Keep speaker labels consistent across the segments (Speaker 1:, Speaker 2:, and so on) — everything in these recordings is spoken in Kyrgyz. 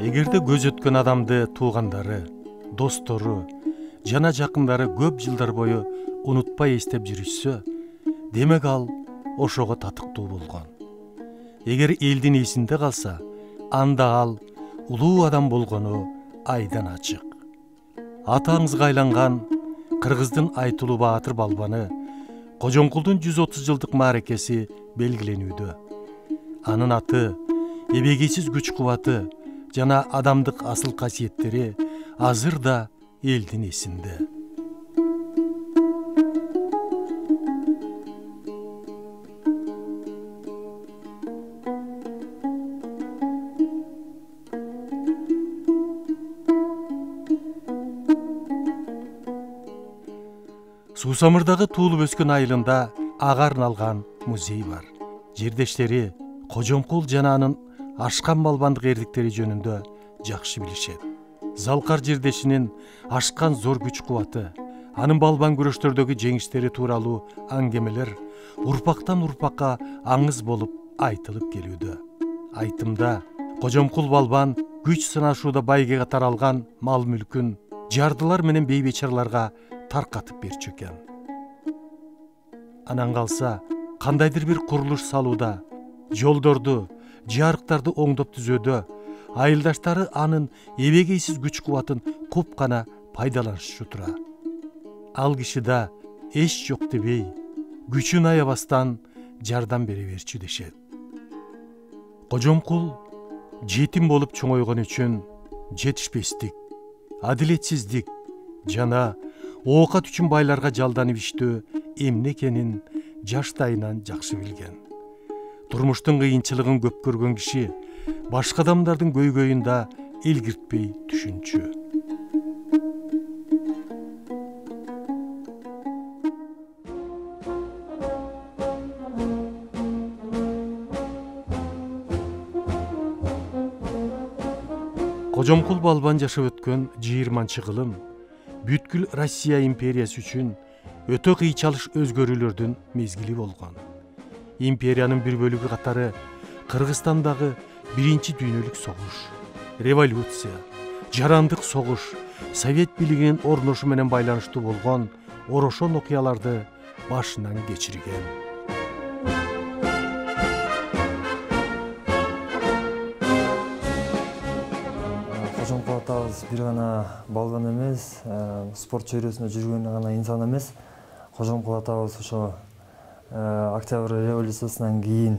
Speaker 1: Эгерде көз өткөн адамды туугандары, достору, жана жакындары көп жылдар бою унутпай эстеп жүрүшсө, демек ал ошого татыктуу болгон. Эгер элдин эсинде калса, анда ал улуу адам болгону айдан ачык. Аты аңызга айланган Кыргыздын айтылуу баатыр балбаны Кожомкулдун 130 жылдык мааракеси белгиленүүдө. Анын аты, эбегейсиз күч кубаты жана адамдык асыл касиеттери азыр да элдин эсинде. Суусамырдагы туулуп өскөн айылында ага арналган музей бар. Жердештери Кожомкул жана анын ашкан балбандык эрдиктери жөнүндө жакшы билишет. Залкар жердешинин ашкан зор күч кубаты, анын балбан күрөштөрдөгү жеңиштери тууралуу аңгемелер урпактан урпакка аңыз болуп айтылып келүүдө. Айтымда Кожомкул балбан күч сынашууда байгеге таралган мал мүлкүн жардылар менен бейбечараларга таркатып берчү экен. Анан калса кандайдыр бир курулуш салууда, жолдорду, жарыктарды оңдоп түзөөдө айылдаштары анын эбегейсиз күч кубатын куп гана пайдаланышчу тура. Ал киши да эч жок дебей, күчүн аябастан жардам бере берчү дешет. Кожомкул жетим болуп чоңойгон үчүн жетишпестик, адилетсиздик жана оокат үчүн байларга жалданып иштөө эмне экенин жаштайынан жакшы билген. Турмуштун кыйынчылыгын көп көргөн киши башка адамдардын көйгөйүн да илгиртпей түшүнчү. Кожомкул балбан жашап өткөн 20-кылым бүткүл Россия империясы үчүн өтө кыйчалыш өзгөрүүлөрдүн мезгили болгон. Империянын бир бөлүгү катары Кыргызстандагы биринчи дүйнөлүк согуш, революция, жарандык согуш, совет бийлигинин орношу менен байланыштуу болгон орошон окуяларды башынан кечирген.
Speaker 2: Кожомкул атабыз бир гана балбан эмес, спорт чөйрөсүндө жүргөн гана инсан эмес. Кожомкул атабыз ошо Октябрь революциясынан кийин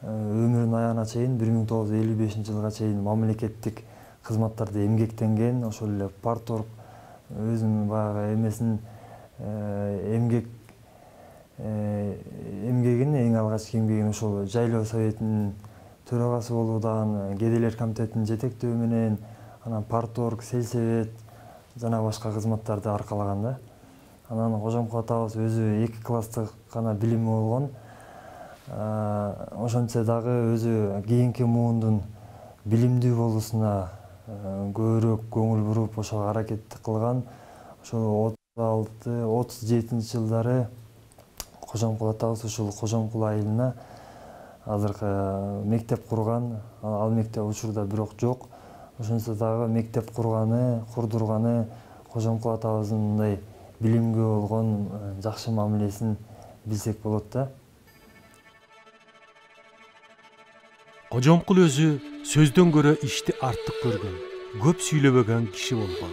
Speaker 2: өмүрүнүн аягына чейин 1955-жылга чейин мамлекеттик кызматтарда эмгектенген. Ошол эле парторг өзүнүн баягы эмесин эмгегин эң алгачкы эмгегин ошол жайлоо советинин төрагасы болуудан, кедейлер комитетинин жетектөө менен, анан парторг, сельсовет жана башка кызматтарды аркалаган да. Анан Кожомкул атабыз өзү 2 класстык гана билими болгон. Ошентсе дагы өзү кийинки муундун билимдүү болуусуна көбүрөөк көңүл буруп, ошого аракет кылган. Ошол 36-37-жылдары Кожомкул атабыз ушул Кожомкул айылына азыркы мектеп курган. Ал мектеп учурда бирок жок. Ошентсе дагы мектеп курдурганы Кожомкул атабыздын мындай билимге болгон жакшы мамилесин билсек болот да.
Speaker 1: Кожомкул өзү сөздөн көрө ишти артык көргөн, көп сүйлөбөгөн киши болгон.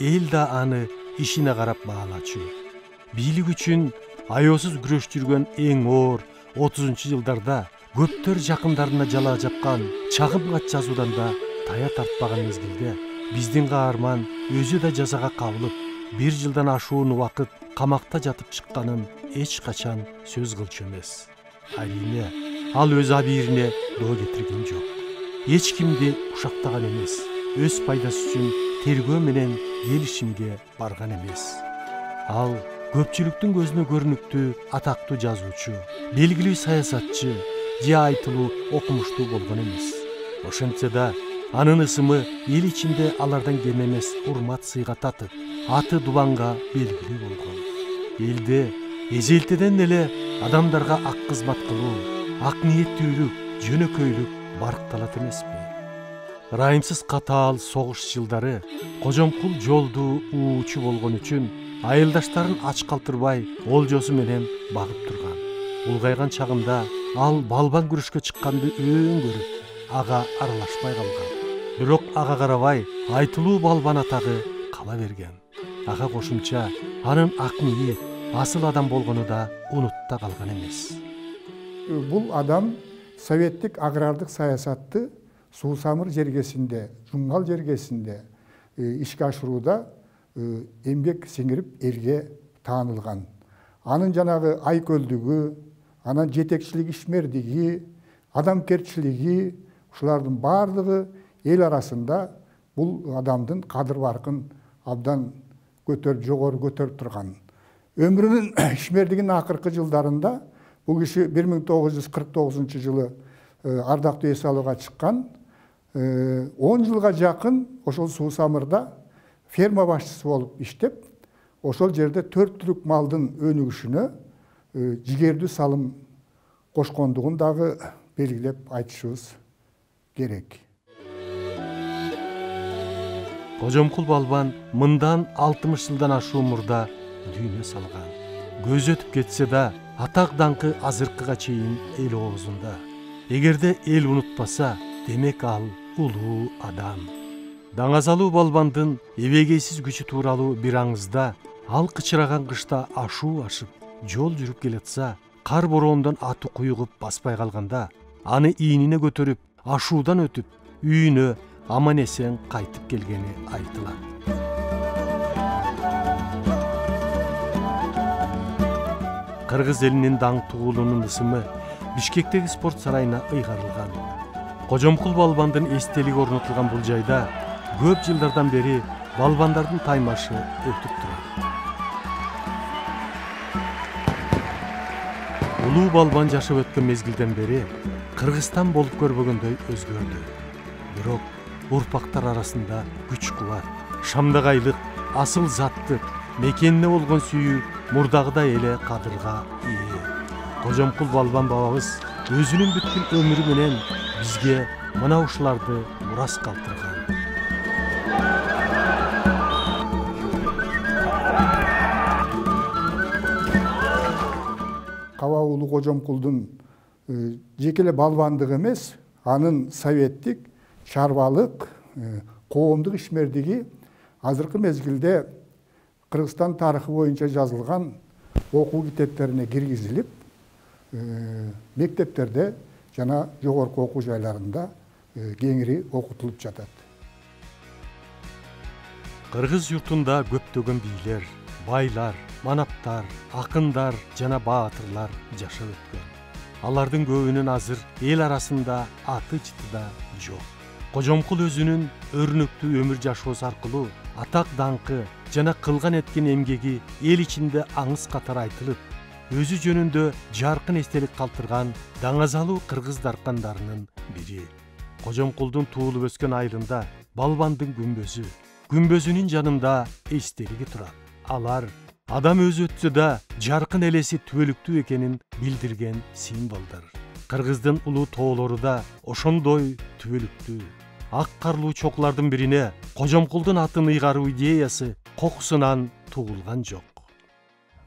Speaker 1: Эл да аны ишине карап баалачу. Бийлик үчүн аеосуз күрөш жүргөн эң оор 30-жылдарда көптөр жакындарына жала жапкан чагым кат жазуудан да тая тартпаган мезгилде биздин каарман өзү да жазага кабылып, 1 жылдан ашуун убакыт камакта жатып чыкканын эч качан сөз кылчу эмес. Айрине, ал өз абийирине доо кетирген жок. Эч кимди ушактаган эмес. Өз пайдасы үчүн тергөө менен келишимге барган эмес. Ал көпчүлүктүн көзүнө көрүнүктүү атактуу жазуучу, белгилүү саясатчы же айтылуу окумуштуу болгон эмес. Ошентсе да анын ысымы эл ичинде алардан кем эмес урмат сыйга татып, аты дубанга белгилүү болгон. Элде эзелтеден эле адамдарга ак кызмат кылуу, ак ниеттүүлүк, жөнөкөйлүк баркталат эмеспи? Ырайымсыз катаал согуш жылдары Кожомкул жолду уучу болгон үчүн айылдаштарын ач калтырбай олжосу менен багып турган. Улгайган чагында ал балбан күрөшкө чыкканды өң көрүп, ага аралашпай калган. Бирок ага карабай айтылуу балбан атагы кала берген. Ага кошумча анын ак ниет, асыл адам болгону да унутта калган эмес.
Speaker 3: Бул адам советтик агрардык саясатты Суусамыр жергесинде, Жуңгал жергесинде ишке ашырууда эмгек сиңирип элге таанылган. Анын жанагы айкөлдүгү, анын жетекчилик ишмердиги, адамкерчилиги, ушулардын баардыгы эл арасында бул адамдын кадыр баркын абдан жогору көтөрүп турган. Өмүрүнүн ишмердигинин акыркы жылдарында бул киши 1949 жылы ардактуу эс алууга чыккан. 10 жылга жакын ошол Суусамырда ферма башчысы болуп иштеп, ошол жерде 4 түлүк малдын өнүгүшүнө жигердүү салым кошкондугун дагы белгилеп айтышыбыз керек.
Speaker 1: Кожомкул балбан мындан 60 жылдан ашуу мурда дүйнө салган. Көз өтүп кетсе да, атак даңкы азыркыга чейин эл оозунда. Эгерде эл унутпаса, демек ал улуу адам. Даңазалуу балбандын эбегейсиз күчү тууралуу бир аңызда, ал кычыраган кышта ашуу ашып, жол жүрүп келатса, кар бороондон аты куйугуп баспай калганда, аны ийнине көтөрүп, ашуудан өтүп, үйүнө аман эсен кайтып келгени айтылат. Кыргыз элинин даңктуу уулунун ысымы Бишкектеги спорт сарайына ыйгарылган. Кожомкул балбандын эстелиги орнотулган бул жайда көп жылдардан бери балбандардын таймашы өтүп турат. Улуу балбан жашап өткөн мезгилден бери Кыргызстан болуп көрбөгөндөй өзгөрдү. Бирок урпактар арасында күч кубат, шамдагайлык, асыл заттык, мекенине болгон сүйүү мурдагыдай эле кадырга ээ. Кожомкул балбан бабабыз өзүнүн бүткүл өмүрү менен бизге мына ушуларды мурас калтырган.
Speaker 3: Каба уулу Кожомкулдун жеке эле балбандыгы эмес, анын советтик, чарбалык, коомдук ишмердиги азыркы мезгилде Кыргызстан тарыхы боюнча жазылган окуу китептерине киргизилип, мектептерде жана жогорку окуу жайларында кеңири окутулуп жатат.
Speaker 1: Кыргыз юртунда көптөгөн бийлер, байлар, манаптар, акындар жана баатырлар жашап өткөн. Алардын көбүнүн азыр эл арасында аты жыты жок. Кожомкул өзүнүн өрнөктүү өмүр жашоосу аркылуу атак даңкы жана кылган эткен эмгеги эл ичинде аңыз катары айтылып, өзү жөнүндө жаркын эстелик калтырган даңазалуу кыргыз даркандарынын бири. Кожомкулдун туулуп өскөн айылында балбандын күмбөзүнүн жанында эстелиги турат. Алар адам өзү өтсө да жаркын элеси түбөлүктүү экенин билдирген символдор. Кыргыздын улуу тоолору да ошондой түбөлүктүү. Ак карлуу чокулардын бирине Кожомкулдун атын ыйгаруу идеясы кокусунан туулган жок.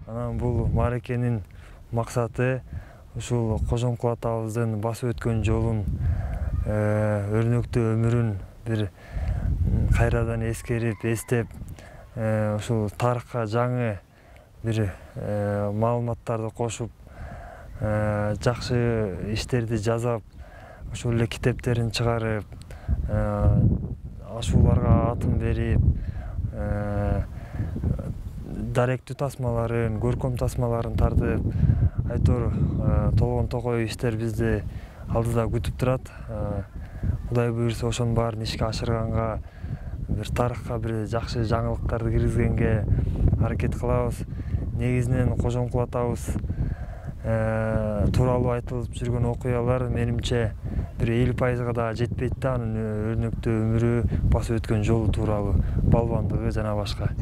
Speaker 2: Анан бул мааракенин максаты ушул Кожомкул атабыздын басып өткөн жолун, өрнөктүү өмүрүн бир кайрадан эскерип, эстеп, ушул тарыхка жаңы бир маалыматтарды кошуп, жакшы иштерди жазап, ушул эле китептерин чыгарып, ашууларга атын берип, даректүү тасмаларын, көркөм тасмаларын тартып, айтор толгон токой иштер бизди алдыда күтүп турат. Кудай буйрса ошонун баарын ишке ашырганга, бир тарыхка бир жакшы жаңылыктарды киргизгенге аракет кылабыз. Негизинен Кожомкул атабыз тууралуу айтылып жүргөн окуялар менимче бир 50%га да жетпейт да, анын өрнөктүү өмүрү, басып өткөн жолу тууралуу, балбандыгы жана башка.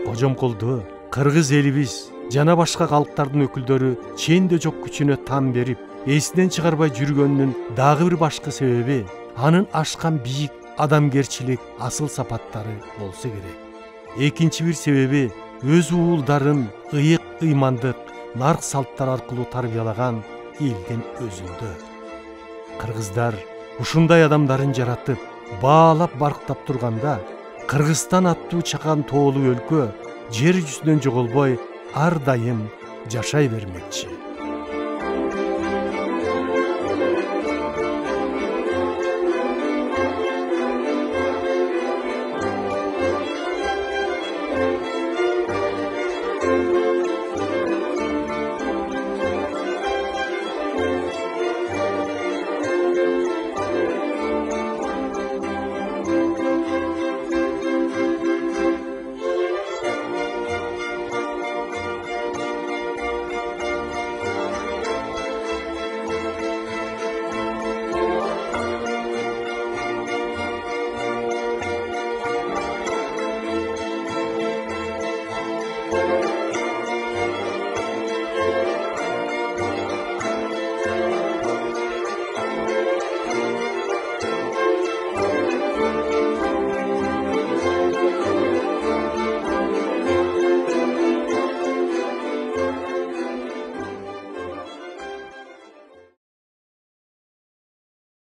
Speaker 1: Кожомкулду кыргыз элибиз жана башка калктардын өкүлдөрү ченде жок күчүнө тан берип, эсинен чыгарбай жүргөнүнүн дагы бир башкы себеби анын ашкан бийик адамгерчилик асыл сапаттары болсо керек. Экинчи бир себеби өз уулдарын ыйык ыймандык, нарк салттар аркылуу тарбиялаган элдин өзүндө. Кыргыздар ушундай адамдарын жаратып, баалап барктап турганда, Кыргызстан аттуу чакан тоолуу өлкө жер жүзүнөн жоголбой ар дайым жашай бермекчи.